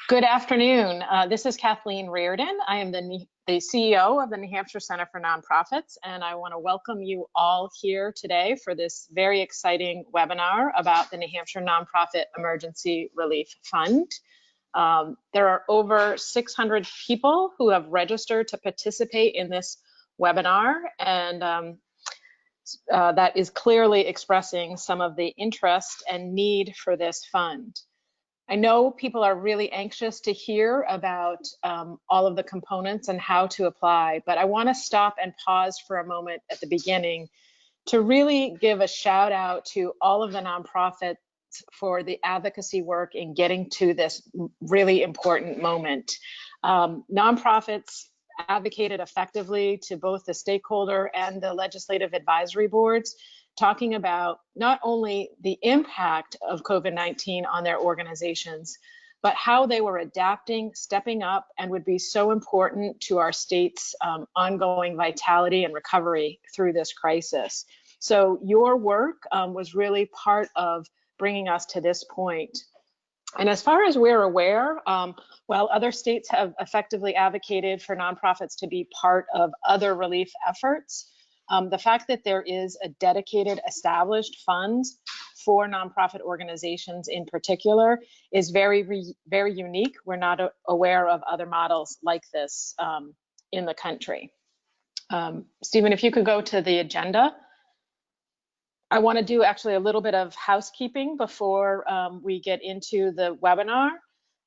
Good afternoon. This is Kathleen Reardon. I am the CEO of the New Hampshire Center for Nonprofits, and I want to welcome you all here today for this very exciting webinar about the New Hampshire Nonprofit Emergency Relief Fund. There are over 600 people who have registered to participate in this webinar, and that is clearly expressing some of the interest and need for this fund. I know people are really anxious to hear about all of the components and how to apply, but I want to stop and pause for a moment at the beginning to really give a shout out to all of the nonprofits for the advocacy work in getting to this really important moment. Nonprofits advocated effectively to both the stakeholder and the legislative advisory boards, talking about not only the impact of COVID-19 on their organizations, but how they were adapting, stepping up, and would be so important to our state's ongoing vitality and recovery through this crisis. So your work was really part of bringing us to this point. And as far as we're aware, while other states have effectively advocated for nonprofits to be part of other relief efforts, the fact that there is a dedicated established fund for nonprofit organizations in particular is very unique. We're not aware of other models like this in the country. Stephen, if you could go to the agenda. I want to do actually a little bit of housekeeping before we get into the webinar.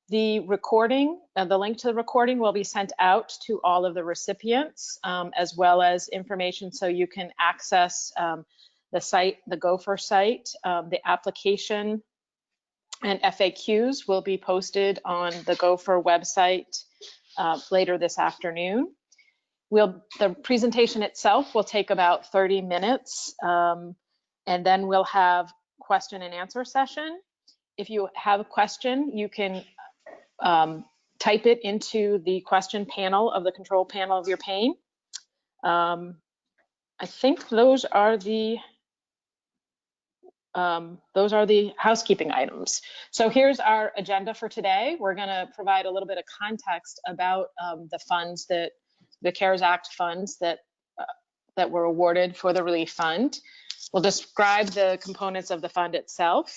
The recording, the link to the recording will be sent out to all of the recipients, as well as information so you can access the site, the Gopher site. The application and FAQs will be posted on the Gopher website later this afternoon. The presentation itself will take about 30 minutes, and then we'll have question and answer session. If you have a question, you can type it into the question panel of the control panel of your pane. I think those are the housekeeping items. So here's our agenda for today. We're going to provide a little bit of context about the funds that the CARES Act funds that were awarded for the relief fund. We'll describe the components of the fund itself.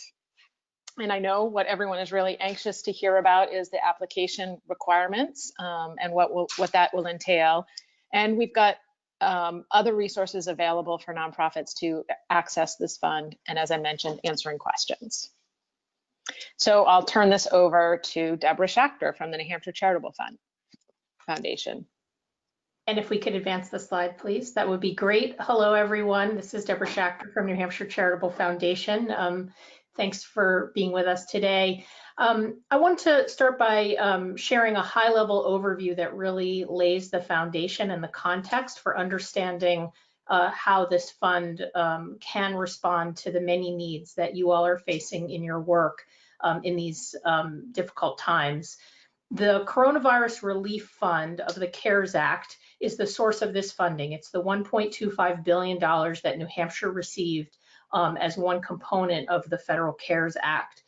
And I know what everyone is really anxious to hear about is the application requirements and what that will entail. And we've got other resources available for nonprofits to access this fund. And as I mentioned, answering questions. So I'll turn this over to Deborah Schachter from the New Hampshire Charitable Foundation. And if we could advance the slide, please, that would be great. Hello, everyone. This is Deborah Schachter from New Hampshire Charitable Foundation. Thanks for being with us today. I want to start by sharing a high-level overview that really lays the foundation and the context for understanding how this fund can respond to the many needs that you all are facing in your work in these difficult times. The Coronavirus Relief Fund of the CARES Act is the source of this funding. It's the $1.25 billion that New Hampshire received as one component of the Federal CARES Act.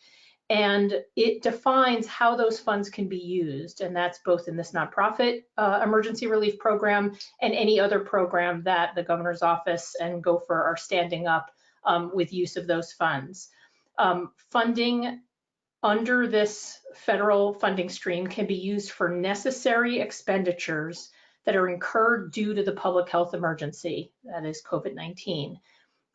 And it defines how those funds can be used, and that's both in this nonprofit emergency relief program and any other program that the governor's office and Gopher are standing up with use of those funds. Funding under this federal funding stream can be used for necessary expenditures that are incurred due to the public health emergency, that is COVID-19.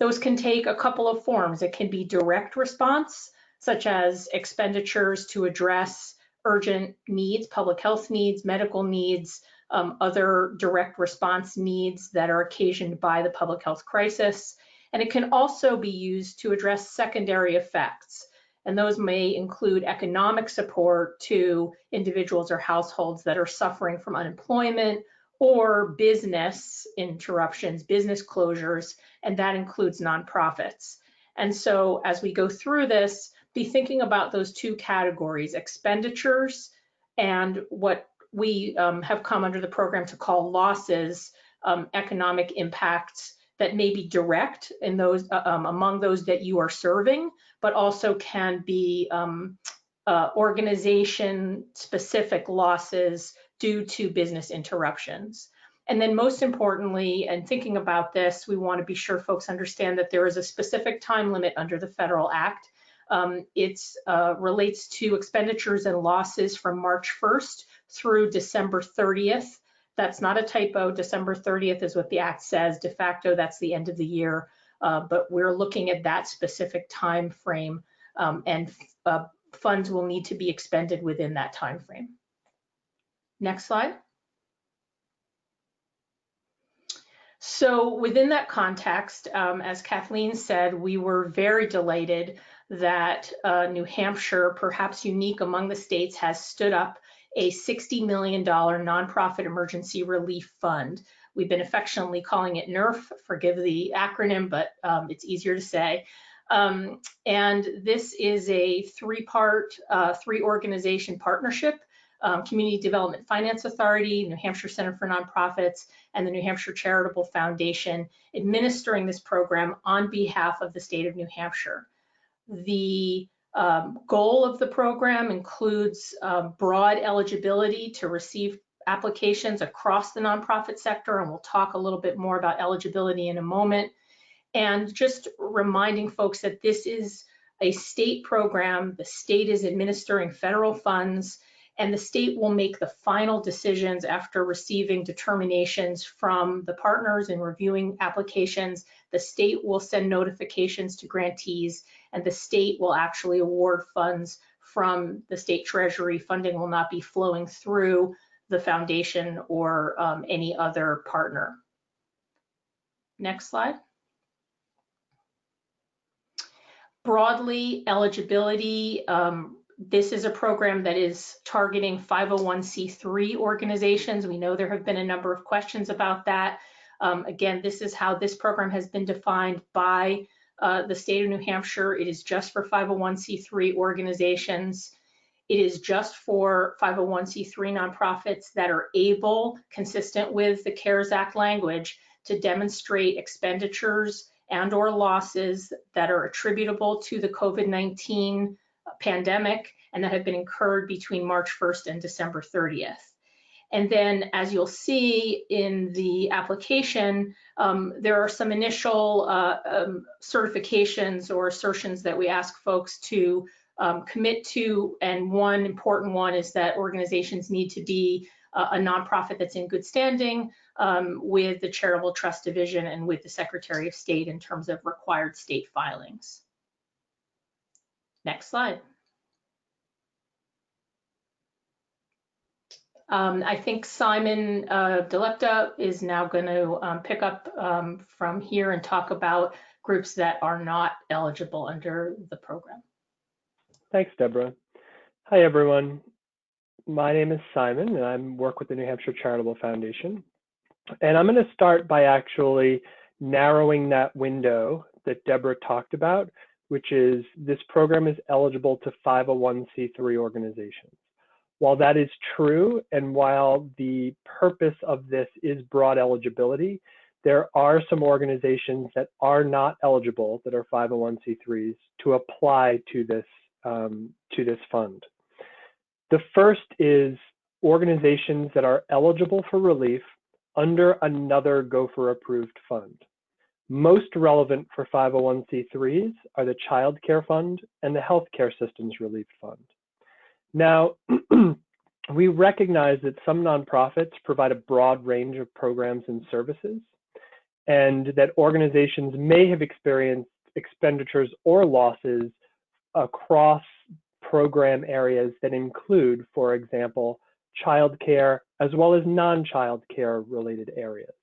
Those can take a couple of forms. It can be direct response, such as expenditures to address urgent needs, public health needs, medical needs, other direct response needs that are occasioned by the public health crisis. And it can also be used to address secondary effects. And those may include economic support to individuals or households that are suffering from unemployment or business interruptions, business closures, and that includes nonprofits. And so as we go through this, be thinking about those two categories, expenditures and what we have come under the program to call losses, economic impacts that may be direct in those among those that you are serving, but also can be organization-specific losses due to business interruptions. And then most importantly, and thinking about this, we want to be sure folks understand that there is a specific time limit under the Federal Act. It relates to expenditures and losses from March 1st through December 30th. That's not a typo. December 30th is what the Act says. De facto, that's the end of the year. But we're looking at that specific time frame, and funds will need to be expended within that time frame. Next slide. So within that context, as Kathleen said, we were very delighted that New Hampshire, perhaps unique among the states, has stood up a $60 million nonprofit emergency relief fund. We've been affectionately calling it NERF, forgive the acronym, but it's easier to say. And this is a three-part, three-organization partnership. Community Development Finance Authority, New Hampshire Center for Nonprofits, and the New Hampshire Charitable Foundation administering this program on behalf of the state of New Hampshire. The goal of the program includes broad eligibility to receive applications across the nonprofit sector, and we'll talk a little bit more about eligibility in a moment. And just reminding folks that this is a state program. The state is administering federal funds, and the state will make the final decisions after receiving determinations from the partners and reviewing applications. The state will send notifications to grantees, and the state will actually award funds from the state treasury. Funding will not be flowing through the foundation or any other partner. Next slide. Broadly, eligibility. This is a program that is targeting 501c3 organizations. We know there have been a number of questions about that. Again, this is how this program has been defined by the state of New Hampshire. It is just for 501c3 organizations. It is just for 501c3 nonprofits that are able, consistent with the CARES Act language, to demonstrate expenditures and or losses that are attributable to the COVID-19 pandemic and that have been incurred between March 1st and December 30th. And then, as you'll see in the application, there are some initial certifications or assertions that we ask folks to commit to, and one important one is that organizations need to be a nonprofit that's in good standing with the Charitable Trust Division and with the Secretary of State in terms of required state filings. Next slide. I think Simon Delepta is now going to pick up from here and talk about groups that are not eligible under the program. Thanks, Deborah. Hi, everyone. My name is Simon, and I work with the New Hampshire Charitable Foundation. And I'm going to start by actually narrowing that window that Deborah talked about, which is this program is eligible to 501c3 organizations. While that is true, and while the purpose of this is broad eligibility, there are some organizations that are not eligible that are 501c3s to apply to this fund. The first is organizations that are eligible for relief under another Gopher approved fund. Most relevant for 501c3s are the Child Care Fund and the Healthcare Systems Relief Fund. Now, we recognize that some nonprofits provide a broad range of programs and services, and that organizations may have experienced expenditures or losses across program areas that include, for example, childcare, as well as non-child care related areas.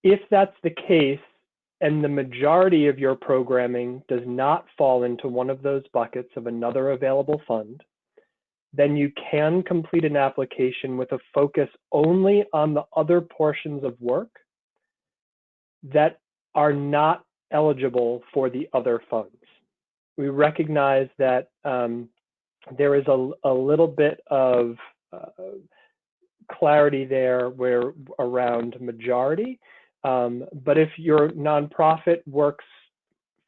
If that's the case, and the majority of your programming does not fall into one of those buckets of another available fund, then you can complete an application with a focus only on the other portions of work that are not eligible for the other funds. We recognize that there is a little bit of clarity there around majority. But if your nonprofit works,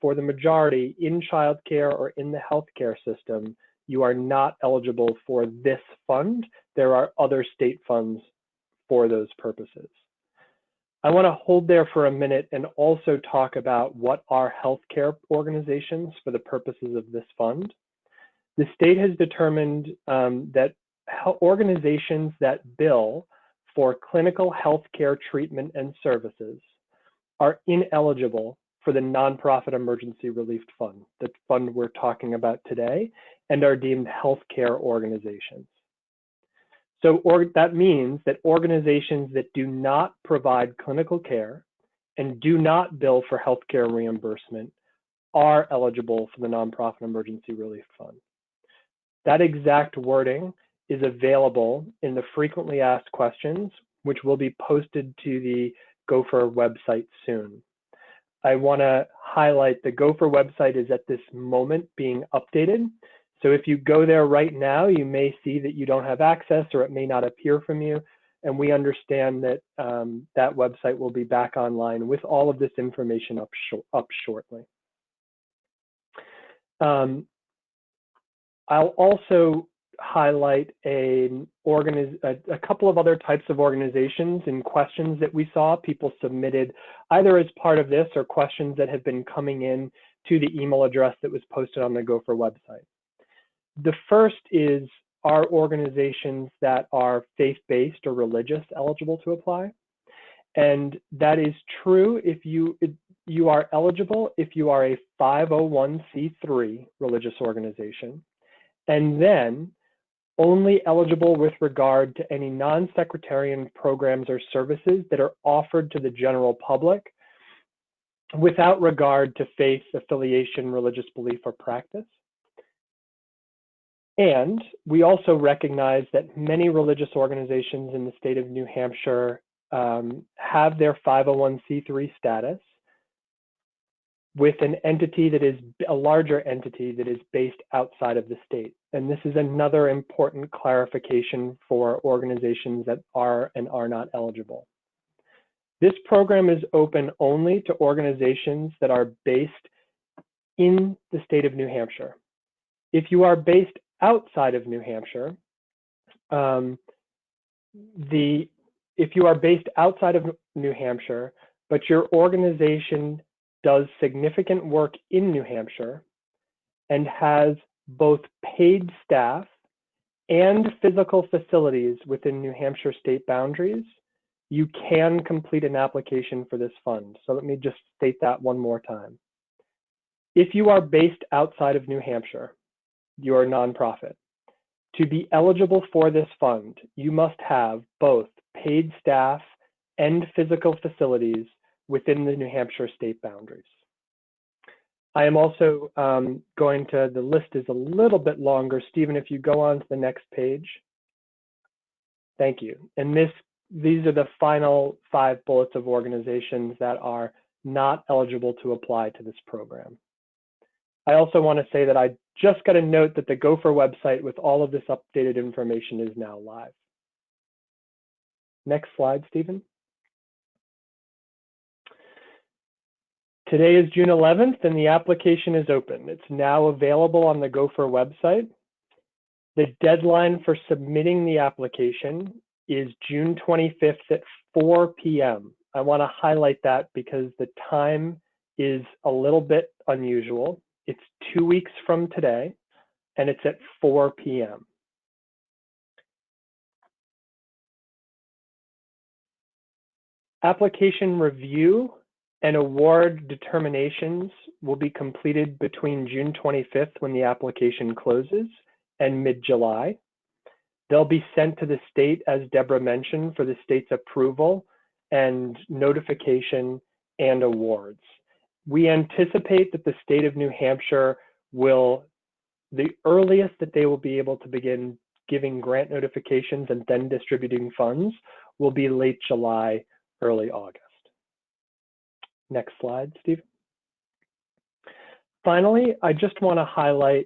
for the majority in childcare or in the healthcare system, you are not eligible for this fund. There are other state funds for those purposes. I want to hold there for a minute and also talk about what are healthcare organizations for the purposes of this fund. The state has determined that organizations that bill for clinical healthcare treatment and services are ineligible for the Nonprofit Emergency Relief Fund, the fund we're talking about today, and are deemed healthcare organizations. So that means that organizations that do not provide clinical care and do not bill for healthcare reimbursement are eligible for the Nonprofit Emergency Relief Fund. That exact wording is available in the frequently asked questions, which will be posted to the Gopher website soon. I want to highlight the Gopher website is at this moment being updated. So if you go there right now, you may see that you don't have access or it may not appear from you. And we understand that that website will be back online with all of this information up shortly. I'll also highlight a couple of other types of organizations and questions that we saw people submitted either as part of this or questions that have been coming in to the email address that was posted on the Gopher website. The first is, are organizations that are faith-based or religious eligible to apply? And that is true if you are eligible if you are a 501c3 religious organization, and then only eligible with regard to any non-sectarian programs or services that are offered to the general public without regard to faith, affiliation, religious belief, or practice. And we also recognize that many religious organizations in the state of New Hampshire have their 501c3 status with an entity that is a larger entity that is based outside of the state. And this is another important clarification for organizations that are and are not eligible. This program is open only to organizations that are based in the state of New Hampshire. If you are based outside of New Hampshire, if you are based outside of New Hampshire, but your organization does significant work in New Hampshire and has both paid staff and physical facilities within New Hampshire state boundaries, you can complete an application for this fund. So let me just state that one more time. If you are based outside of New Hampshire, you're a nonprofit. To be eligible for this fund, you must have both paid staff and physical facilities within the New Hampshire state boundaries. I am also going to, the list is a little bit longer. Stephen, if you go on to the next page. Thank you. And these are the final 5 bullets of organizations that are not eligible to apply to this program. I also want to say that I just got a note that the Gopher website with all of this updated information is now live. Next slide, Stephen. Today is June 11th and the application is open. It's now available on the Gopher website. The deadline for submitting the application is June 25th at 4 p.m. I want to highlight that because the time is a little bit unusual. It's 2 weeks from today and it's at 4 p.m. Application review and award determinations will be completed between June 25th when the application closes and mid-July. They'll be sent to the state, as Deborah mentioned, for the state's approval and notification and awards. We anticipate that the state of New Hampshire the earliest that they will be able to begin giving grant notifications and then distributing funds will be late July, early August. Next slide, Steve. Finally, I just want to highlight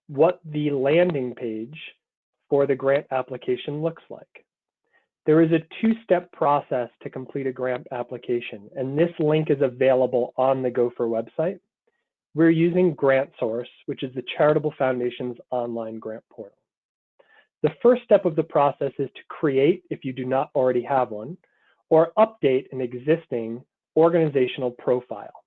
what the landing page for the grant application looks like. There is a 2-step process to complete a grant application, and this link is available on the Gopher website. we're using GrantSource, which is the Charitable Foundation's online grant portal. The first step of the process is to create, if you do not already have one, or update an existing organizational profile.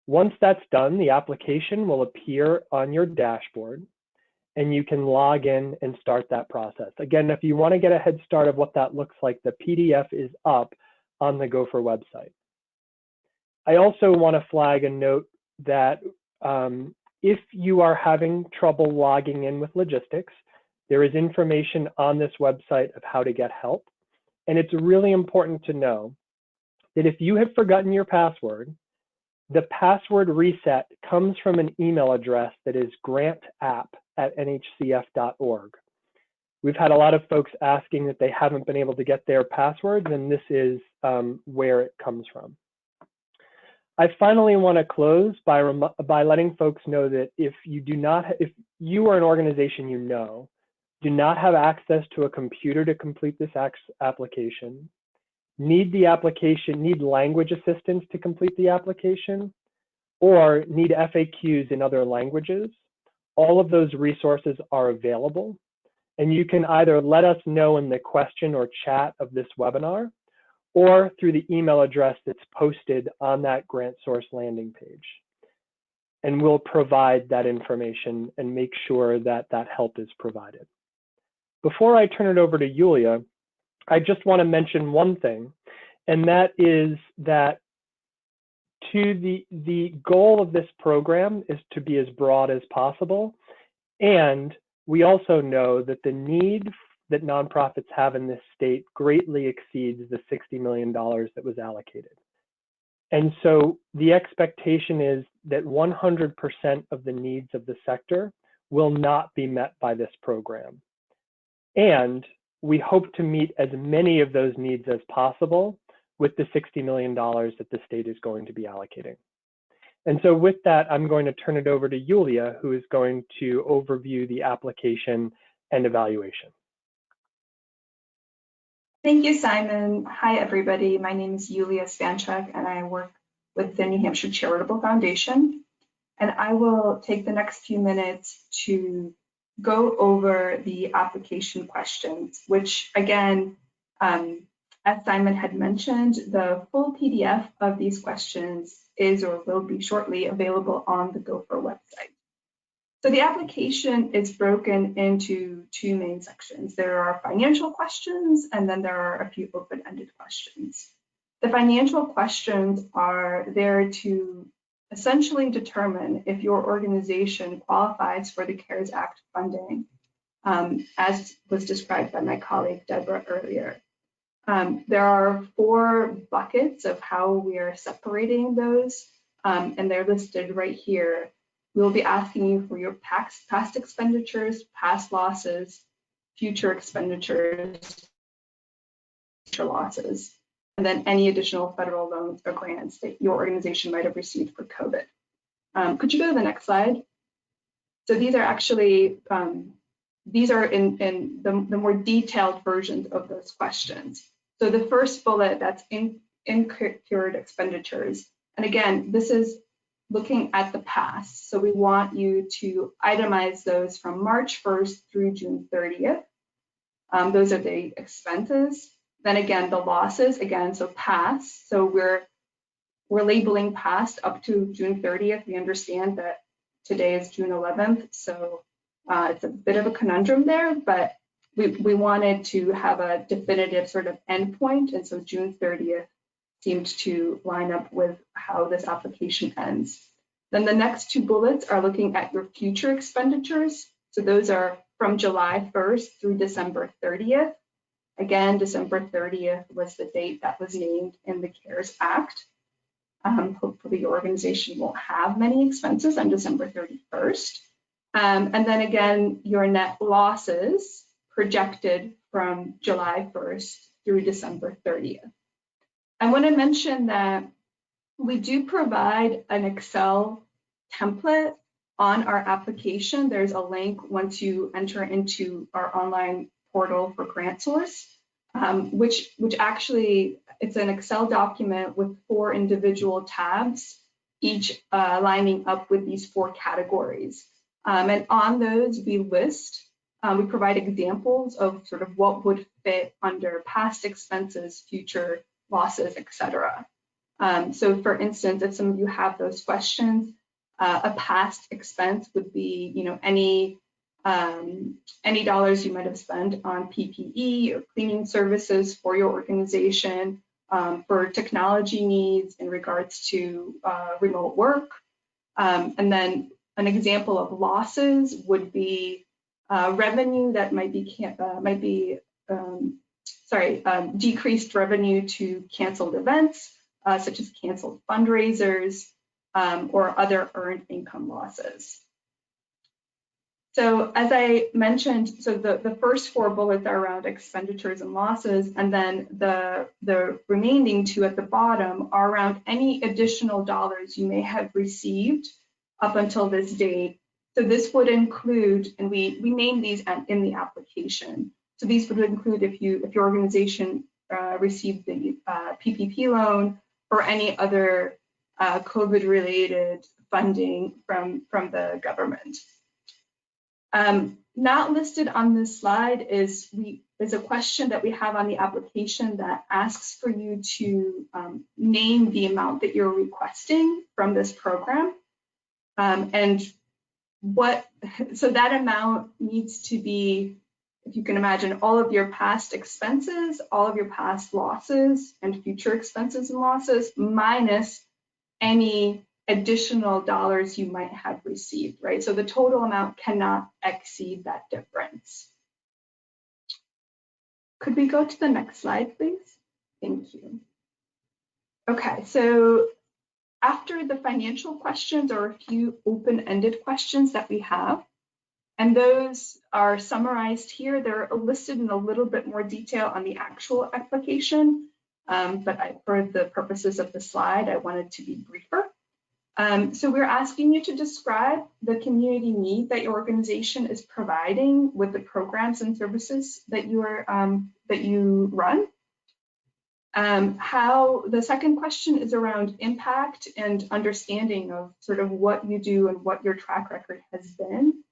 Once that's done, the application will appear on your dashboard and you can log in and start that process. Again, if you want to get a head start of what that looks like, the PDF is up on the Gopher website. I also want to flag a note that if you are having trouble logging in with logistics, there is information on this website of how to get help. And it's really important to know that if you have forgotten your password, the password reset comes from an email address that is grantapp@nhcf.org. We've had a lot of folks asking that they haven't been able to get their passwords, and this is where it comes from. I finally want to close by letting folks know that if you are an organization you know, do not have access to a computer to complete this application, need language assistance to complete the application, or need FAQs in other languages, all of those resources are available. And you can either let us know in the question or chat of this webinar, or through the email address that's posted on that GrantSource landing page. And we'll provide that information and make sure that that help is provided. Before I turn it over to Yulia, I just want to mention one thing, and that is that the goal of this program is to be as broad as possible. And we also know that the need that nonprofits have in this state greatly exceeds the $60 million that was allocated. And so the expectation is that 100% of the needs of the sector will not be met by this program. And we hope to meet as many of those needs as possible with the $60 million that the state is going to be allocating. And so with that, I'm going to turn it over to Yulia, who is going to overview the application and evaluation. Thank you, Simon. Hi, everybody. My name is Yulia Svanchuk, and I work with the New Hampshire Charitable Foundation. And I will take the next few minutes to go over the application questions, which again, as Simon had mentioned, the full PDF of these questions is or will be shortly available on the Gopher website. So the application is broken into two main sections. There are financial questions, and then there are a few open-ended questions. The financial questions are there to essentially determine if your organization qualifies for the CARES Act funding, as was described by my colleague Deborah earlier. There are 4 buckets of how we are separating those, and they're listed right here. We'll be asking you for your past expenditures, past losses, future expenditures, future losses, and then any additional federal loans or grants that your organization might have received for COVID. Could you go to the next slide? So these are actually, these are in the more detailed versions of those questions. So the first bullet, that's incurred expenditures. And again, this is looking at the past. So we want you to itemize those from March 1st through June 30th. Those are the expenses. Then again, the losses, again, so past. So we're labeling past up to June 30th. We understand that today is June 11th. So it's a bit of a conundrum there, but we wanted to have a definitive sort of endpoint. And so June 30th seemed to line up with how this application ends. Then the next 2 bullets are looking at your future expenditures. So those are from July 1st through December 30th. Again, December 30th was the date that was named in the CARES Act. Hopefully your organization won't have many expenses on December 31st. And then again, your net losses projected from July 1st through December 30th. I want to mention that we do provide an Excel template on our application. There's a link once you enter into our online portal for GrantSource, which actually, it's an Excel document with 4 individual tabs each lining up with these 4 categories. And on those we list, we provide examples of sort of what would fit under past expenses, future losses, etc. So for instance, if some of you have those questions, a past expense would be, any dollars you might have spent on PPE or cleaning services for your organization, for technology needs in regards to remote work. And then an example of losses would be revenue that might be decreased revenue to canceled events, such as canceled fundraisers or other earned income losses. So as I mentioned, so the first 4 bullets are around expenditures and losses, and then the remaining 2 at the bottom are around any additional dollars you may have received up until this date. So this would include, and we name these in the application. So these would include if your organization received the PPP loan or any other COVID-related funding from the government. Not listed on this slide is a question that we have on the application that asks for you to name the amount that you're requesting from this program. So that amount needs to be, if you can imagine, all of your past expenses, all of your past losses and future expenses and losses, minus any additional dollars you might have received, right? So the total amount cannot exceed that difference. Could we go to the next slide, please? Thank you. Okay, so after the financial questions are a few open-ended questions that we have, and those are summarized here. They're listed in a little bit more detail on the actual application, but for the purposes of the slide, I wanted to be briefer. So we're asking you to describe the community need that your organization is providing with the programs and services that you run. How the second question is around impact and understanding of sort of what you do and what your track record has been.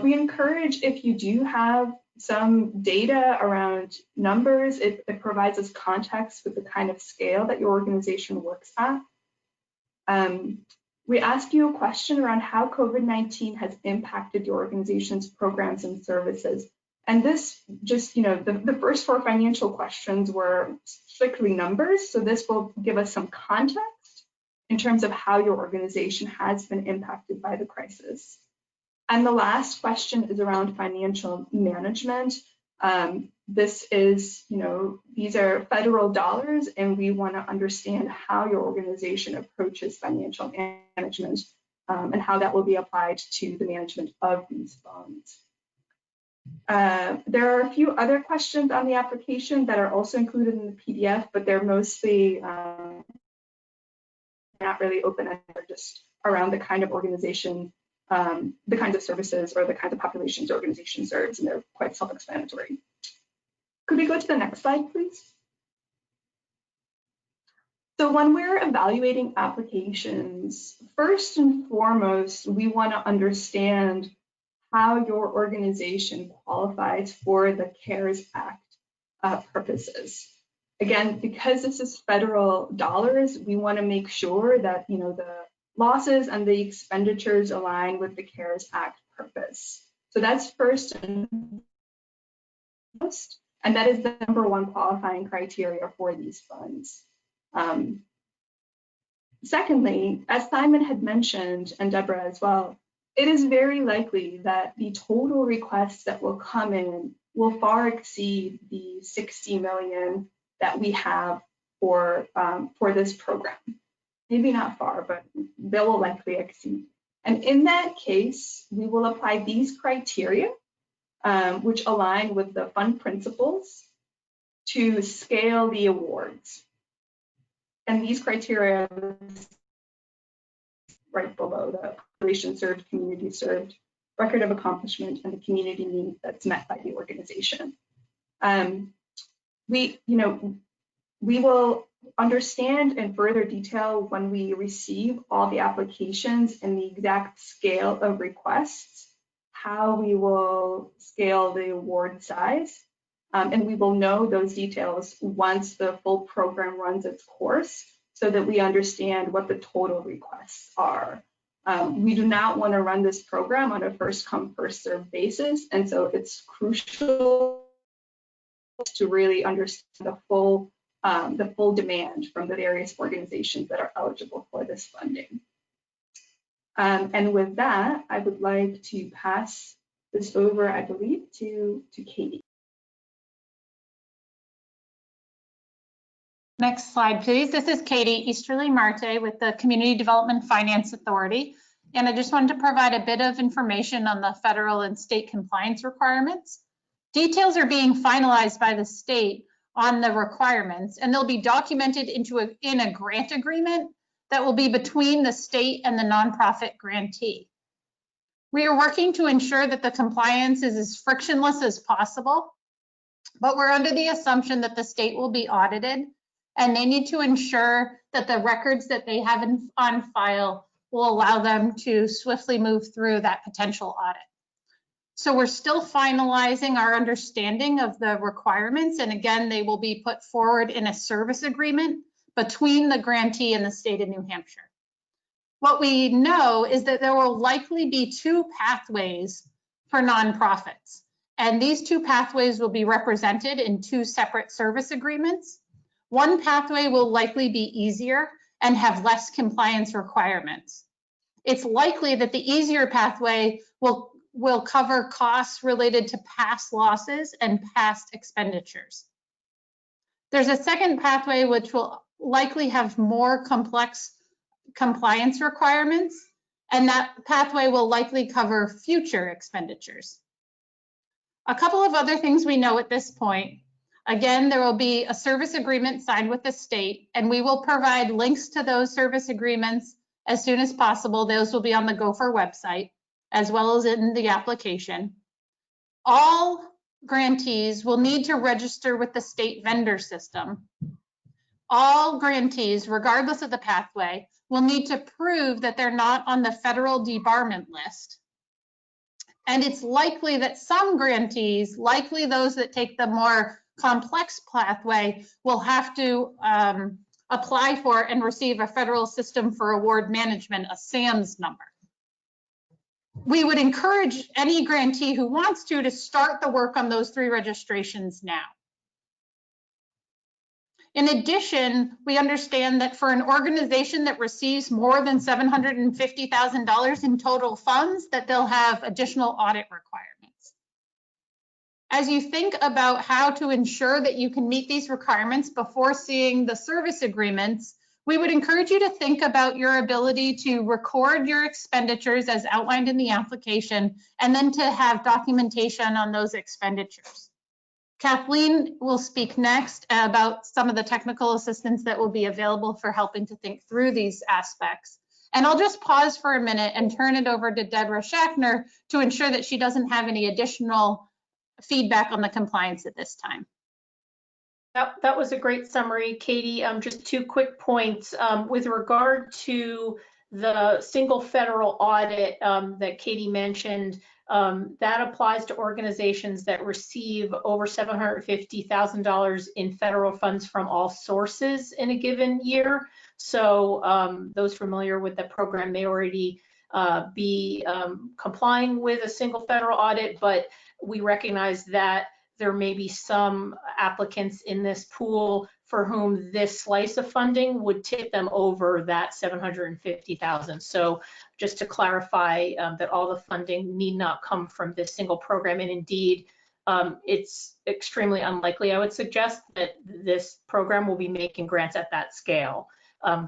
We encourage, if you do have some data around numbers, it provides us context with the kind of scale that your organization works at. We ask you a question around how COVID-19 has impacted your organization's programs and services. And this just, the first 4 financial questions were strictly numbers. So this will give us some context in terms of how your organization has been impacted by the crisis. And the last question is around financial management. This is, these are federal dollars, and we want to understand how your organization approaches financial management and how that will be applied to the management of these funds. There are a few other questions on the application that are also included in the PDF, but they're mostly not really open-ended, they're just around the kind of organization, the kinds of services or the kinds of populations the organization serves, and they're quite self-explanatory. Could we go to the next slide, please? So when we're evaluating applications, first and foremost, we want to understand how your organization qualifies for the CARES Act purposes. Again, because this is federal dollars, we want to make sure that the losses and the expenditures align with the CARES Act purpose. So that's first and foremost, and that is the #1 qualifying criteria for these funds. Secondly, as Simon had mentioned, and Deborah as well, it is very likely that the total requests that will come in will far exceed the 60 million that we have for this program. Maybe not far, but they will likely exceed. And in that case, we will apply these criteria, which align with the fund principles, to scale the awards. And these criteria right below the population served, community served, record of accomplishment, and the community need that's met by the organization. We will understand in further detail when we receive all the applications and the exact scale of requests, how we will scale the award size. And we will know those details once the full program runs its course so that we understand what the total requests are. We do not want to run this program on a first come, first served basis. And so it's crucial to really understand the full demand from the various organizations that are eligible for this funding. And with that, I would like to pass this over, I believe, to Katie. Next slide, please. This is Katie Easterly Marte with the Community Development Finance Authority. And I just wanted to provide a bit of information on the federal and state compliance requirements. Details are being finalized by the state on the requirements, and they'll be documented in a grant agreement that will be between the state and the nonprofit grantee. We are working to ensure that the compliance is as frictionless as possible, but we're under the assumption that the state will be audited, and they need to ensure that the records that they have on file will allow them to swiftly move through that potential audit. So we're still finalizing our understanding of the requirements, and again, they will be put forward in a service agreement between the grantee and the state of New Hampshire. What we know is that there will likely be two pathways for nonprofits, and these two pathways will be represented in two separate service agreements. One pathway will likely be easier and have less compliance requirements. It's likely that the easier pathway will cover costs related to past losses and past expenditures. There's a second pathway which will likely have more complex compliance requirements, and that pathway will likely cover future expenditures. A couple of other things we know at this point. Again, there will be a service agreement signed with the state, and we will provide links to those service agreements as soon as possible. Those will be on the Gopher website, as well as in the application. All grantees will need to register with the state vendor system. All grantees, regardless of the pathway, will need to prove that they're not on the federal debarment list. And it's likely that some grantees, likely those that take the more complex pathway, will have to apply for and receive a Federal System for Award Management, a SAMS number. We would encourage any grantee who wants to start the work on those three registrations now. In addition, we understand that for an organization that receives more than $750,000 in total funds, that they'll have additional audit requirements. As you think about how to ensure that you can meet these requirements before seeing the service agreements, we would encourage you to think about your ability to record your expenditures as outlined in the application, and then to have documentation on those expenditures. Kathleen will speak next about some of the technical assistance that will be available for helping to think through these aspects. And I'll just pause for a minute and turn it over to Deborah Schackner to ensure that she doesn't have any additional feedback on the compliance at this time. That was a great summary, Katie. Just two quick points. With regard to the single federal audit that Katie mentioned, that applies to organizations that receive over $750,000 in federal funds from all sources in a given year. So those familiar with the program may already be complying with a single federal audit, but we recognize that there may be some applicants in this pool for whom this slice of funding would tip them over that $750,000. So just to clarify that all the funding need not come from this single program, and indeed it's extremely unlikely, I would suggest, that this program will be making grants at that scale,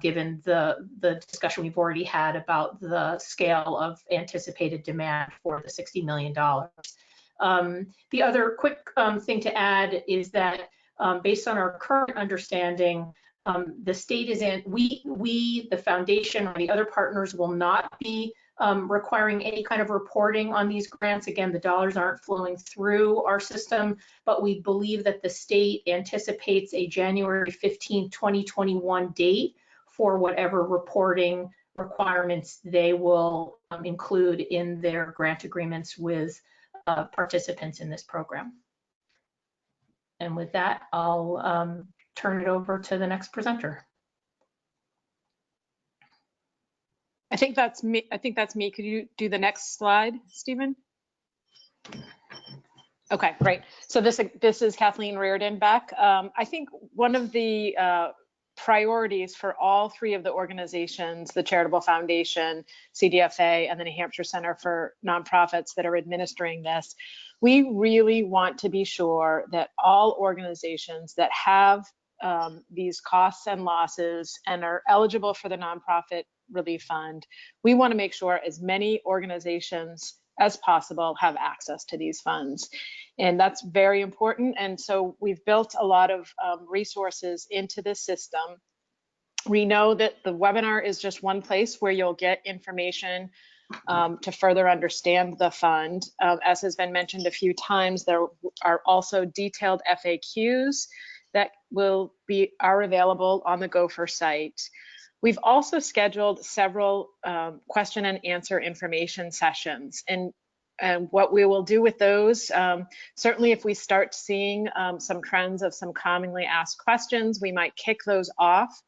given the discussion we've already had about the scale of anticipated demand for the $60 million. The other quick thing to add is that based on our current understanding, the state is in, we, the foundation, or the other partners will not be requiring any kind of reporting on these grants. Again, the dollars aren't flowing through our system, but we believe that the state anticipates a January 15, 2021 date for whatever reporting requirements they will include in their grant agreements with participants in this program. And with that, I'll turn it over to the next presenter. I think that's me. Could you do the next slide, Stephen? Okay, great. So this is Kathleen Reardon back. I think one of the priorities for all three of the organizations, the Charitable Foundation, CDFA, and the New Hampshire Center for Nonprofits that are administering this, we really want to be sure that all organizations that have these costs and losses and are eligible for the Nonprofit Relief Fund, we want to make sure as many organizations as possible have access to these funds. And that's very important. And so we've built a lot of resources into this system. We know that the webinar is just one place where you'll get information to further understand the fund. As has been mentioned a few times, there are also detailed FAQs that are available on the Gopher site. We've also scheduled several question and answer information sessions, and what we will do with those, certainly if we start seeing some trends of some commonly asked questions, we might kick those off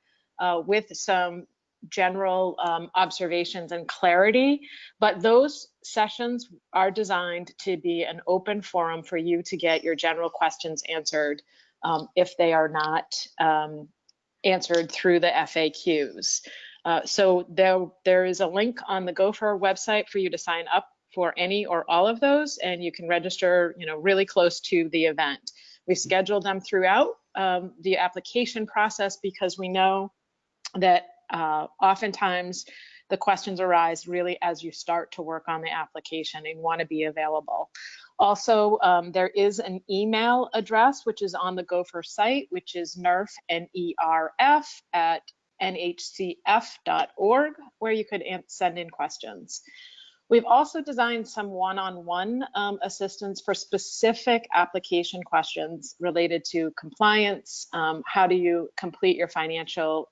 with some general observations and clarity, but those sessions are designed to be an open forum for you to get your general questions answered if they are not answered through the FAQs. So there is a link on the Gopher website for you to sign up for any or all of those, and you can register, really close to the event. We've scheduled them throughout the application process because we know that oftentimes the questions arise really as you start to work on the application and want to be available. Also, there is an email address which is on the Gopher site, which is nerf, N-E-R-F, at nhcf.org, where you could send in questions. We've also designed some one-on-one assistance for specific application questions related to compliance. How do you complete your financial,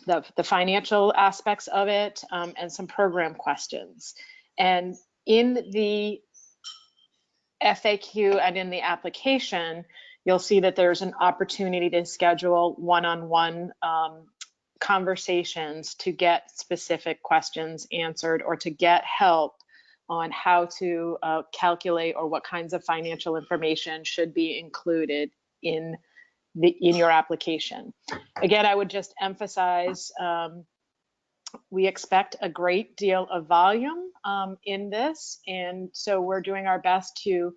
the financial aspects of it, and some program questions. And in the FAQ and in the application, you'll see that there's an opportunity to schedule one-on-one conversations to get specific questions answered or to get help on how to calculate or what kinds of financial information should be included in your application. Again, I would just emphasize we expect a great deal of volume in this, and so we're doing our best to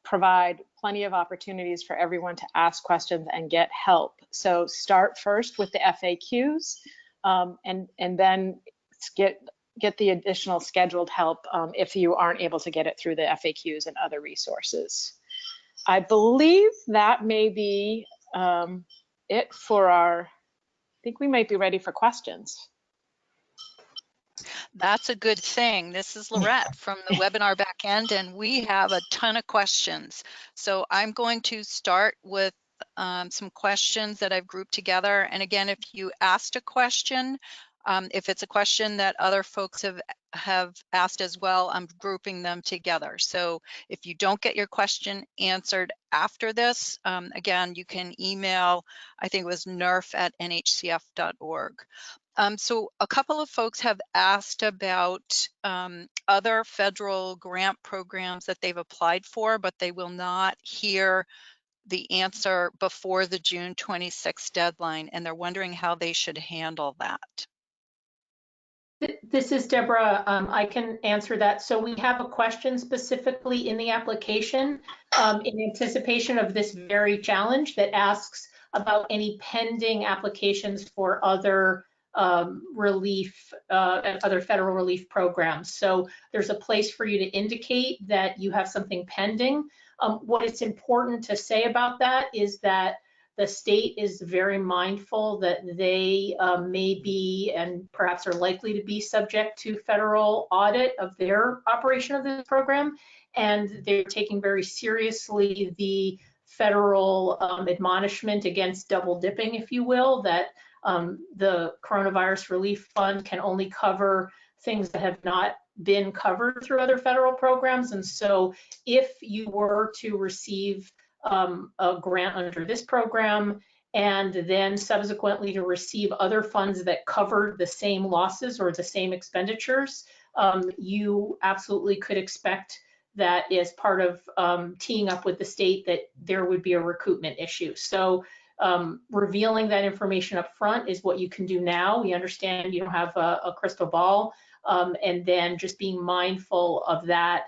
provide plenty of opportunities for everyone to ask questions and get help. So start first with the FAQs and then get the additional scheduled help if you aren't able to get it through the FAQs and other resources. I believe that may be it for I think we might be ready for questions. That's a good thing. This is Lorette from the webinar backend, and we have a ton of questions. So I'm going to start with some questions that I've grouped together. And again, if you asked a question, if it's a question that other folks have asked as well, I'm grouping them together. So if you don't get your question answered after this, again, you can email, I think it was nerf@nhcf.org. So a couple of folks have asked about other federal grant programs that they've applied for, but they will not hear the answer before the June 26th deadline, and they're wondering how they should handle that. This is Deborah. I can answer that. So we have a question specifically in the application in anticipation of this very challenge that asks about any pending applications for other relief, other federal relief programs. So there's a place for you to indicate that you have something pending. What it's important to say about that is that the state is very mindful that they may be and perhaps are likely to be subject to federal audit of their operation of this program. And they're taking very seriously the federal admonishment against double dipping, if you will, that the Coronavirus Relief Fund can only cover things that have not been covered through other federal programs. And so if you were to receive a grant under this program and then subsequently to receive other funds that covered the same losses or the same expenditures, you absolutely could expect that as part of teeing up with the state that there would be a recoupment issue. So revealing that information up front is what you can do now. We understand you don't have a crystal ball, and then just being mindful of that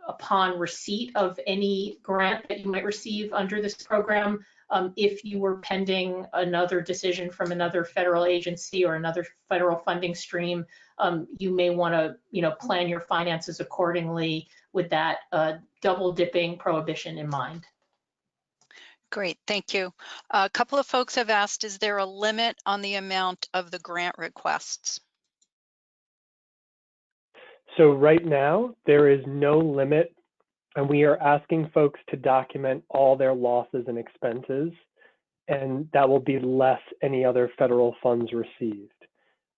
upon receipt of any grant that you might receive under this program. If you were pending another decision from another federal agency or another federal funding stream, you may want to, plan your finances accordingly with that double dipping prohibition in mind. Great, thank you. A couple of folks have asked, is there a limit on the amount of the grant requests? So right now, there is no limit, and we are asking folks to document all their losses and expenses, and that will be less any other federal funds received.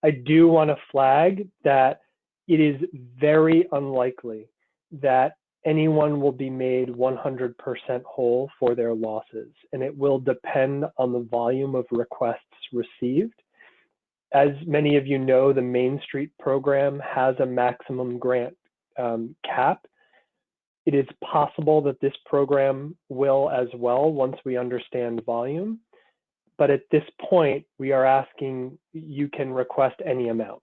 I do want to flag that it is very unlikely that anyone will be made 100% whole for their losses, and it will depend on the volume of requests received. As many of you know, the Main Street program has a maximum grant cap. It is possible that this program will as well once we understand volume. But at this point, we are asking you can request any amount.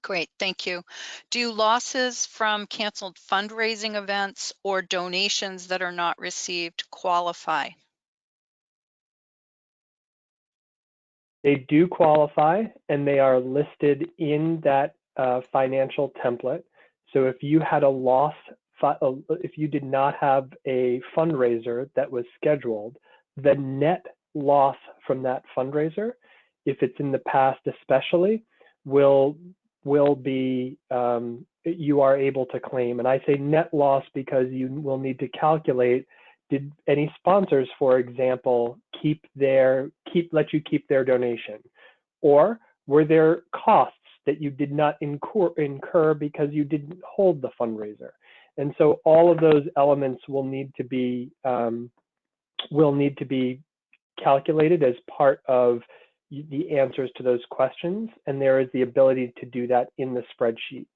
Great, thank you. Do losses from canceled fundraising events or donations that are not received qualify? They do qualify, and they are listed in that financial template. So if you had a loss, if you did not have a fundraiser that was scheduled, the net loss from that fundraiser, if it's in the past especially, will be, you are able to claim. And I say net loss because you will need to calculate, did any sponsors, for example, let you keep their donation? Or were there costs that you did not incur because you didn't hold the fundraiser? And so all of those elements will need to be calculated as part of the answers to those questions, and there is the ability to do that in the spreadsheet.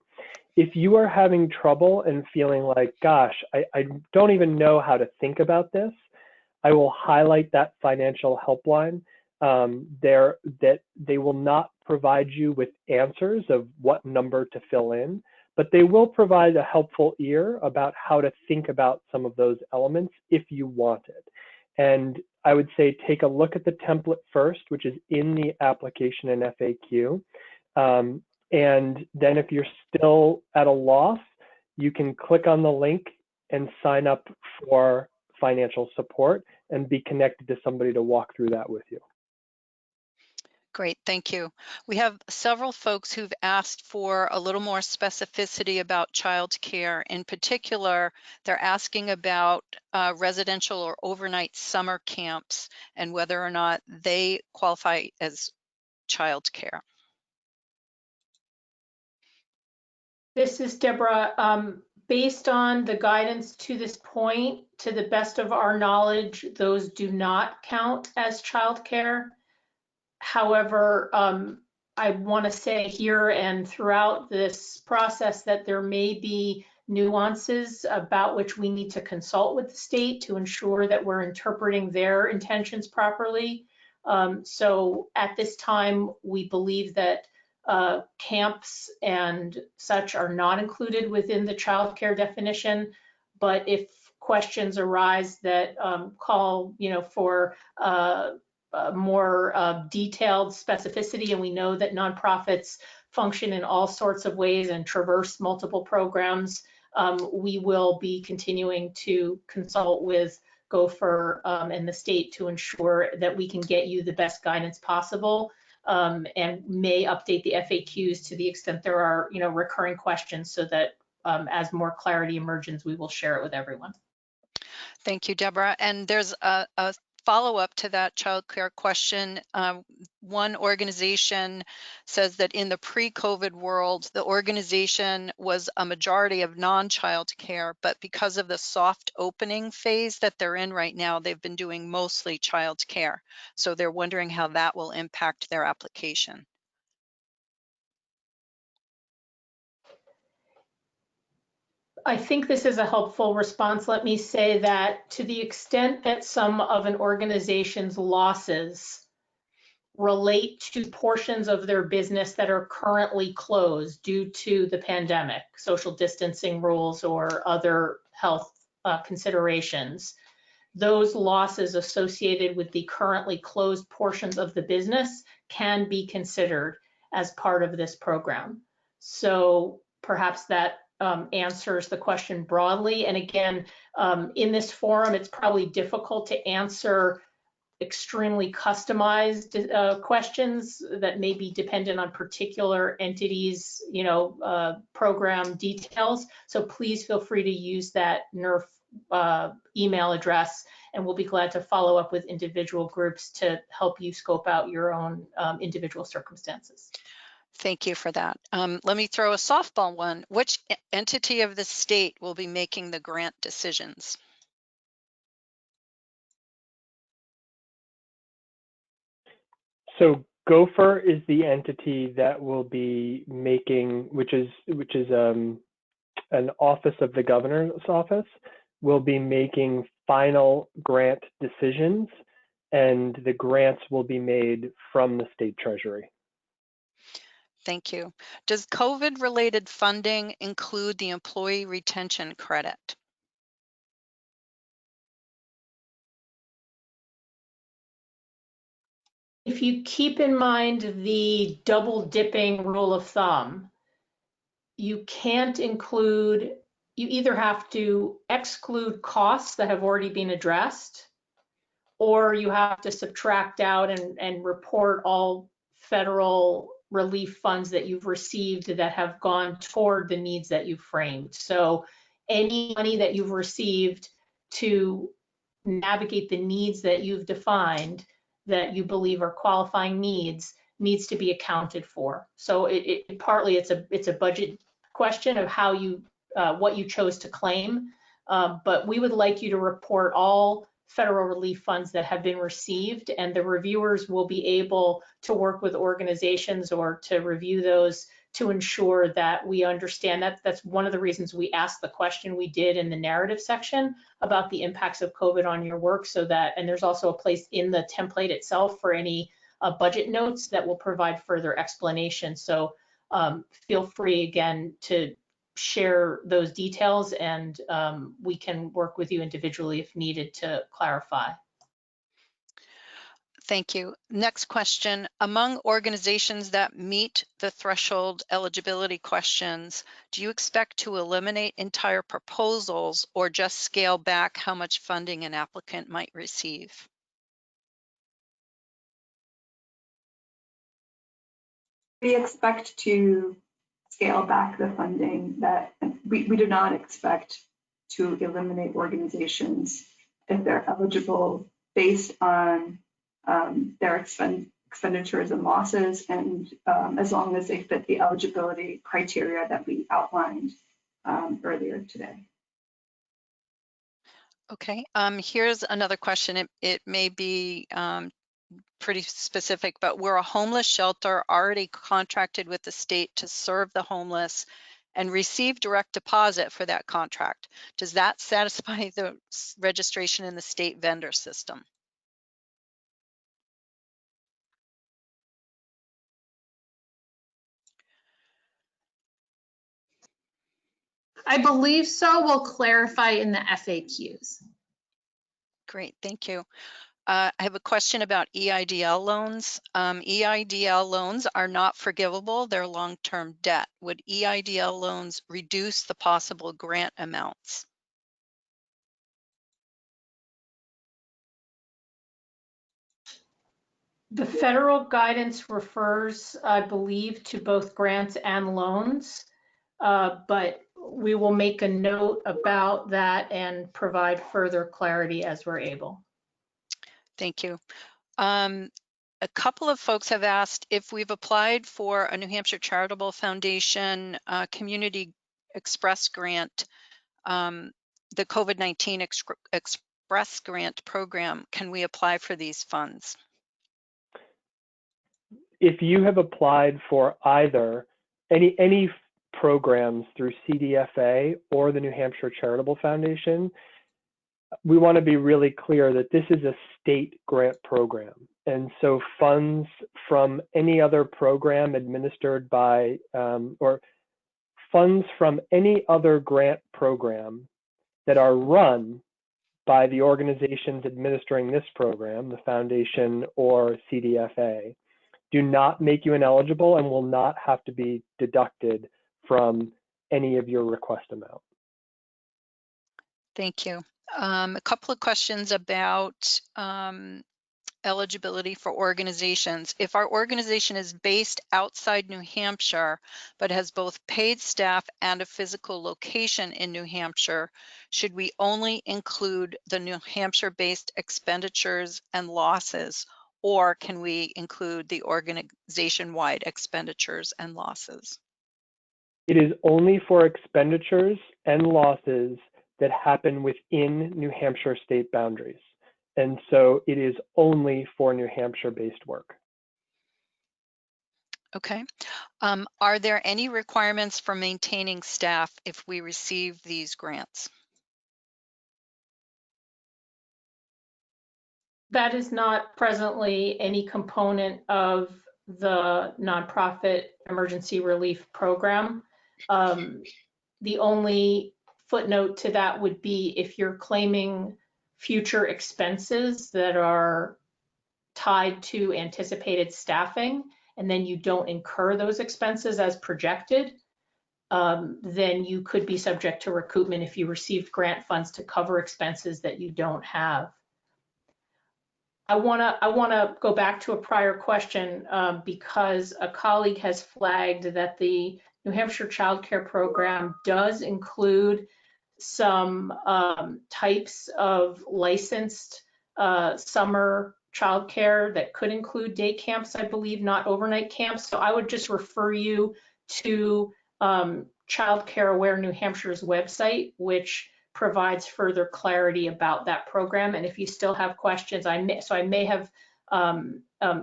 If you are having trouble and feeling like, gosh, I don't even know how to think about this, I will highlight that financial helpline that they will not provide you with answers of what number to fill in, but they will provide a helpful ear about how to think about some of those elements if you want it. And I would say take a look at the template first, which is in the application and FAQ. And then if you're still at a loss, you can click on the link and sign up for financial support and be connected to somebody to walk through that with you. Great, thank you. We have several folks who've asked for a little more specificity about childcare. In particular, they're asking about residential or overnight summer camps and whether or not they qualify as childcare. This is Deborah. Based on the guidance to this point, to the best of our knowledge, those do not count as childcare. However, I want to say here and throughout this process that there may be nuances about which we need to consult with the state to ensure that we're interpreting their intentions properly. So at this time, we believe that camps and such are not included within the childcare definition. But if questions arise that call, for more detailed specificity, and we know that nonprofits function in all sorts of ways and traverse multiple programs, we will be continuing to consult with Gopher and the state to ensure that we can get you the best guidance possible, and may update the FAQs to the extent there are, recurring questions, so that as more clarity emerges, we will share it with everyone. Thank you, Deborah. And there's a follow-up to that childcare question. One organization says that in the pre-COVID world, the organization was a majority of non-child care, but because of the soft opening phase that they're in right now, they've been doing mostly child care. So they're wondering how that will impact their application. I think this is a helpful response. Let me say that to the extent that some of an organization's losses relate to portions of their business that are currently closed due to the pandemic, social distancing rules, or other health considerations, those losses associated with the currently closed portions of the business can be considered as part of this program. So perhaps that answers the question broadly. And again, in this forum, it's probably difficult to answer extremely customized questions that may be dependent on particular entities, program details. So please feel free to use that NERF email address, and we'll be glad to follow up with individual groups to help you scope out your own individual circumstances. Thank you for that. Let me throw a softball one. Which entity of the state will be making the grant decisions? So Gopher is the entity that will be making, which is an office of the governor's office, will be making final grant decisions, and the grants will be made from the state treasury. Thank you. Does COVID-related funding include the employee retention credit? If you keep in mind the double dipping rule of thumb, you can't include, you either have to exclude costs that have already been addressed, or you have to subtract out and report all federal relief funds that you've received that have gone toward the needs that you've framed. So any money that you've received to navigate the needs that you've defined that you believe are qualifying needs to be accounted for. So partly it's a budget question of how you what you chose to claim, but we would like you to report all federal relief funds that have been received, and the reviewers will be able to work with organizations or to review those to ensure that we understand that. That's one of the reasons we asked the question we did in the narrative section about the impacts of COVID on your work, so that, and there's also a place in the template itself for any budget notes that will provide further explanation. So feel free again to share those details, and we can work with you individually if needed to clarify. Thank you. Next question. Among organizations that meet the threshold eligibility questions, do you expect to eliminate entire proposals or just scale back how much funding an applicant might receive? We expect to scale back the funding. That we do not expect to eliminate organizations if they're eligible based on their expenditures and losses, and as long as they fit the eligibility criteria that we outlined earlier today. Okay, here's another question. It may be pretty specific, but we're a homeless shelter already contracted with the state to serve the homeless and receive direct deposit for that contract. Does that satisfy the registration in the state vendor system? I believe so. We'll clarify in the FAQs. Great, thank you. I have a question about EIDL loans. EIDL loans are not forgivable, they're long-term debt. Would EIDL loans reduce the possible grant amounts? The federal guidance refers, I believe, to both grants and loans, but we will make a note about that and provide further clarity as we're able. Thank you. A couple of folks have asked if we've applied for a New Hampshire Charitable Foundation Community Express grant, the COVID-19 Express grant program. Can we apply for these funds? If you have applied for either any programs through CDFA or the New Hampshire Charitable Foundation, we want to be really clear that this is a state grant program. And so funds from any other program administered by, or funds from any other grant program that are run by the organizations administering this program, the foundation or CDFA, do not make you ineligible and will not have to be deducted from any of your request amount. Thank you. A couple of questions about eligibility for organizations. If our organization is based outside New Hampshire, but has both paid staff and a physical location in New Hampshire, should we only include the New Hampshire-based expenditures and losses, or can we include the organization-wide expenditures and losses? It is only for expenditures and losses that happen within New Hampshire state boundaries. And so it is only for New Hampshire-based work. Okay. Are there any requirements for maintaining staff if we receive these grants? That is not presently any component of the nonprofit emergency relief program. The only footnote to that would be if you're claiming future expenses that are tied to anticipated staffing, and then you don't incur those expenses as projected, then you could be subject to recoupment if you received grant funds to cover expenses that you don't have. I wanna go back to a prior question because a colleague has flagged that the New Hampshire Child Care Program does include some types of licensed summer childcare that could include day camps, I believe, not overnight camps. So I would just refer you to Child Care Aware New Hampshire's website, which provides further clarity about that program. And if you still have questions, I may have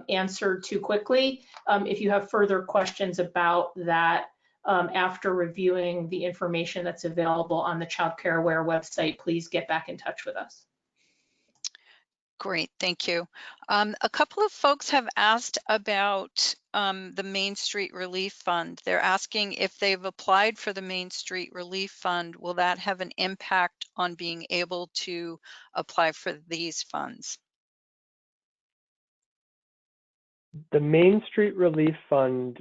answered too quickly. If you have further questions about that after reviewing the information that's available on the Child Care Aware website, please get back in touch with us. Great, thank you. A couple of folks have asked about the Main Street Relief Fund. They're asking if they've applied for the Main Street Relief Fund, will that have an impact on being able to apply for these funds? The Main Street Relief Fund,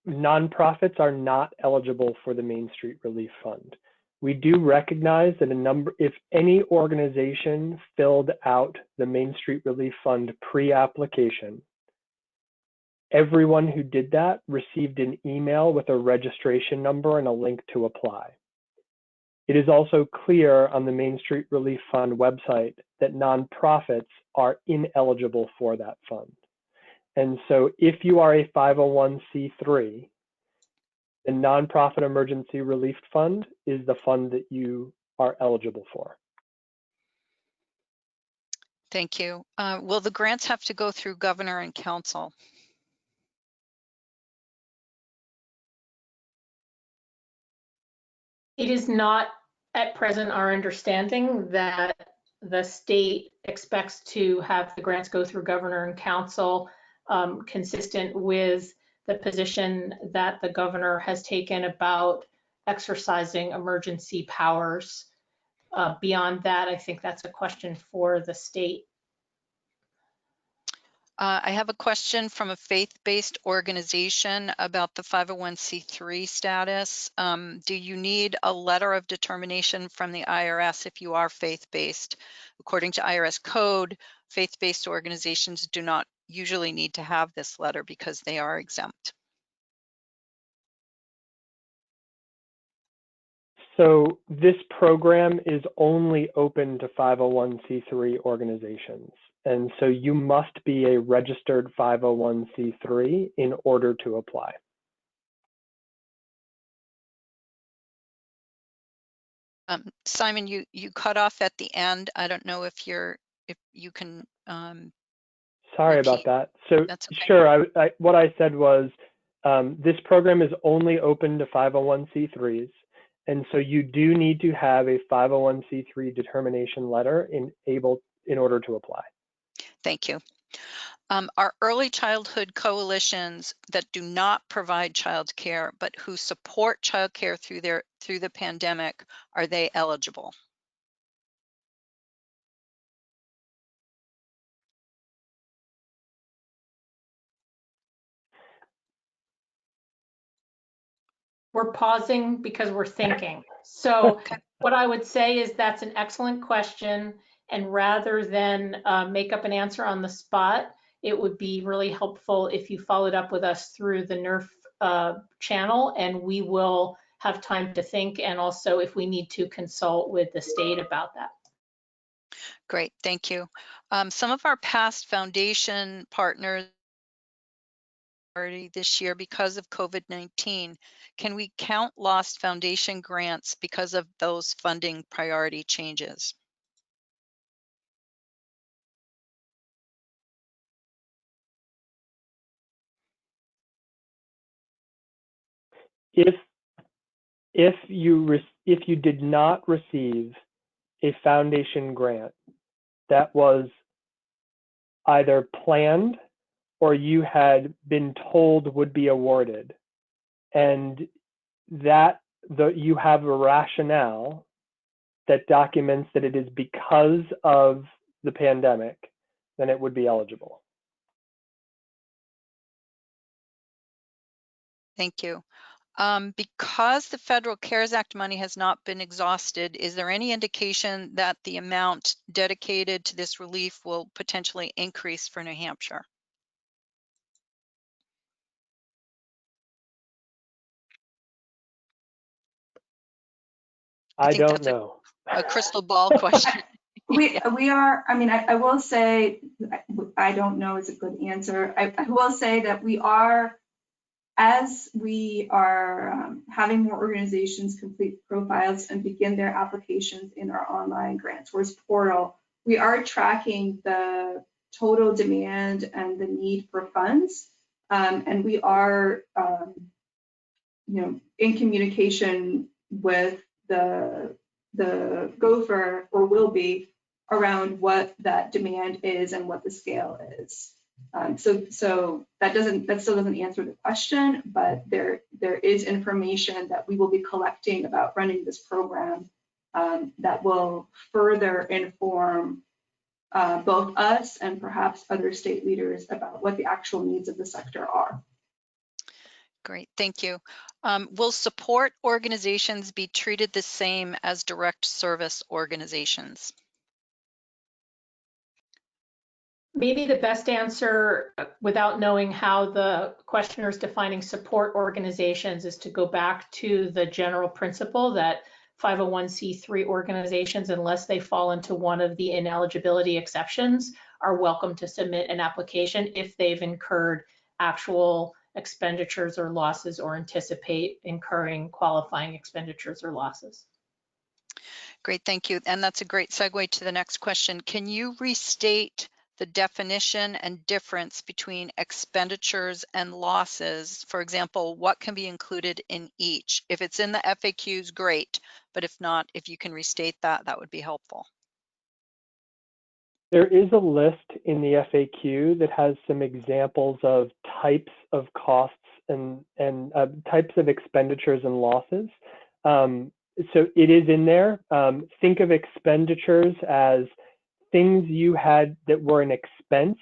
nonprofits are not eligible for the Main Street Relief Fund. We do recognize that if any organization filled out the Main Street Relief Fund pre-application, everyone who did that received an email with a registration number and a link to apply. It is also clear on the Main Street Relief Fund website that nonprofits are ineligible for that fund. And so if you are a 501c3, the Nonprofit Emergency Relief Fund is the fund that you are eligible for. Thank you. Will the grants have to go through governor and council? It is not at present our understanding that the state expects to have the grants go through governor and council, consistent with the position that the governor has taken about exercising emergency powers. Beyond that, I think that's a question for the state. I have a question from a faith-based organization about the 501c3 status. Do you need a letter of determination from the IRS if you are faith-based? According to IRS code, faith-based organizations do not usually need to have this letter because they are exempt. So this program is only open to 501c3 organizations. And so you must be a registered 501c3 in order to apply. Simon, you cut off at the end. I don't know if you can Sorry about repeat. that. So That's okay. sure, what I said was this program is only open to 501c3s. And so you do need to have a 501c3 determination letter in order to apply. Thank you. Are early childhood coalitions that do not provide childcare, but who support childcare through the pandemic, are they eligible? We're pausing because we're thinking. So Okay. what I would say is that's an excellent question. And rather than make up an answer on the spot, it would be really helpful if you followed up with us through the NERF channel, and we will have time to think. And also if we need to consult with the state about that. Great, thank you. Some of our past foundation partners this year because of COVID-19. Can we count lost foundation grants because of those funding priority changes? If you did not receive a foundation grant that was either planned or you had been told would be awarded, and that you have a rationale that documents that it is because of the pandemic, then it would be eligible. Thank you. Because the Federal CARES Act money has not been exhausted, is there any indication that the amount dedicated to this relief will potentially increase for New Hampshire? I don't know. A crystal ball question. We are, I mean, I will say, I don't know is a good answer. I will say that we are, as we are having more organizations complete profiles and begin their applications in our online GrantSource portal, we are tracking the total demand and the need for funds. And we are, in communication with the gopher, or will be, around what that demand is and what the scale is. So that still doesn't answer the question, but there is information that we will be collecting about running this program that will further inform both us and perhaps other state leaders about what the actual needs of the sector are. Great, thank you. Will support organizations be treated the same as direct service organizations? Maybe the best answer, without knowing how the questioner is defining support organizations, is to go back to the general principle that 501c3 organizations, unless they fall into one of the ineligibility exceptions, are welcome to submit an application if they've incurred actual expenditures or losses or anticipate incurring qualifying expenditures or losses. Great, thank you. And that's a great segue to the next question. Can you restate the definition and difference between expenditures and losses? For example, what can be included in each? If it's in the FAQs, great, but if not, if you can restate that, that would be helpful. There is a list in the FAQ that has some examples of types of costs and types of expenditures and losses. So it is in there. Think of expenditures as things you had that were an expense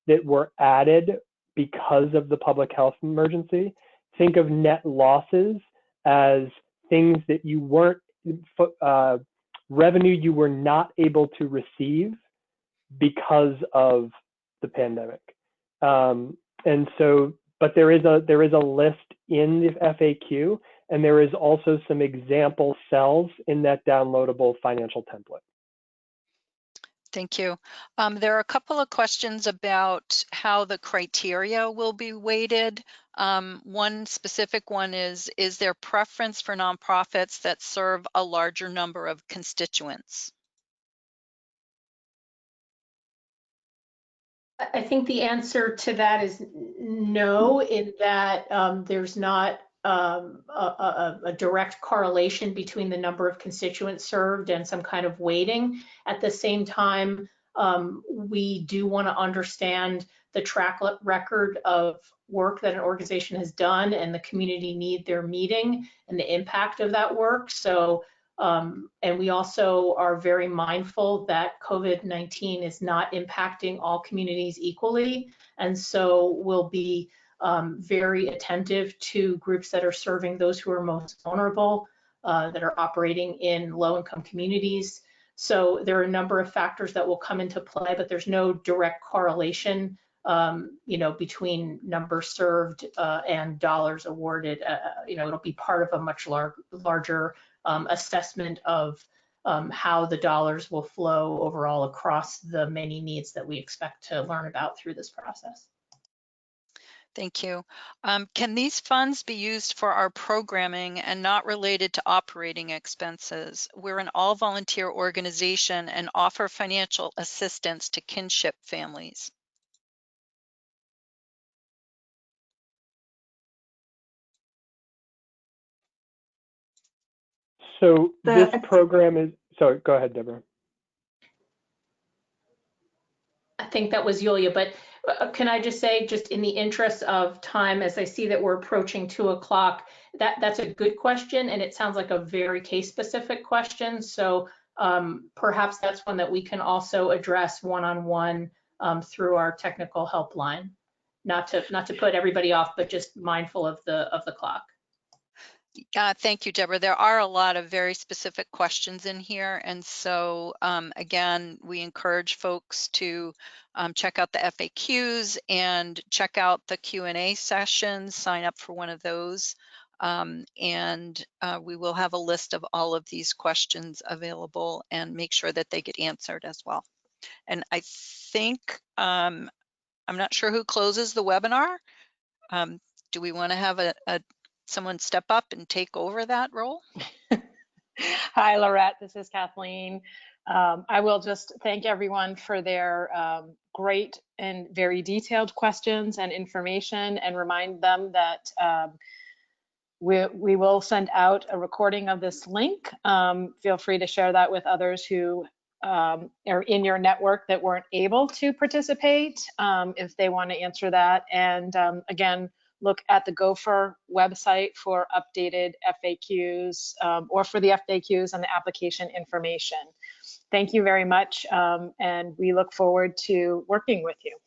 that were added because of the public health emergency. Think of net losses as things that you weren't, revenue you were not able to receive because of the pandemic. And so, but there is a list in the FAQ, and there is also some example cells in that downloadable financial template. Thank you. There are a couple of questions about how the criteria will be weighted. One specific one is there preference for nonprofits that serve a larger number of constituents? I think the answer to that is no, in that there's not a direct correlation between the number of constituents served and some kind of weighting. At the same time, we do want to understand the track record of work that an organization has done and the community need they're meeting and the impact of that work. So, and we also are very mindful that COVID-19 is not impacting all communities equally. And so we'll be very attentive to groups that are serving those who are most vulnerable, that are operating in low-income communities. So there are a number of factors that will come into play, but there's no direct correlation, between numbers served and dollars awarded. It'll be part of a much larger assessment of how the dollars will flow overall across the many needs that we expect to learn about through this process. Thank you. Can these funds be used for our programming and not related to operating expenses? We're an all-volunteer organization and offer financial assistance to kinship families. So this program is, sorry, go ahead, Deborah. I think that was Yulia, but can I just say, just in the interest of time, as I see that we're approaching 2 o'clock, that's a good question, and it sounds like a very case-specific question. So perhaps that's one that we can also address one-on-one through our technical helpline. Not to put everybody off, but just mindful of the clock. Thank you, Deborah. There are a lot of very specific questions in here. And so, again, we encourage folks to check out the FAQs and check out the Q&A sessions, sign up for one of those. And we will have a list of all of these questions available and make sure that they get answered as well. And I think, I'm not sure who closes the webinar. Do we want to have someone step up and take over that role? Hi, Laurette. This is Kathleen. I will just thank everyone for their great and very detailed questions and information, and remind them that we will send out a recording of this link. Feel free to share that with others who are in your network that weren't able to participate, if they want to answer that. And again, look at the Gopher website for updated FAQs, or for the FAQs and the application information. Thank you very much, and we look forward to working with you.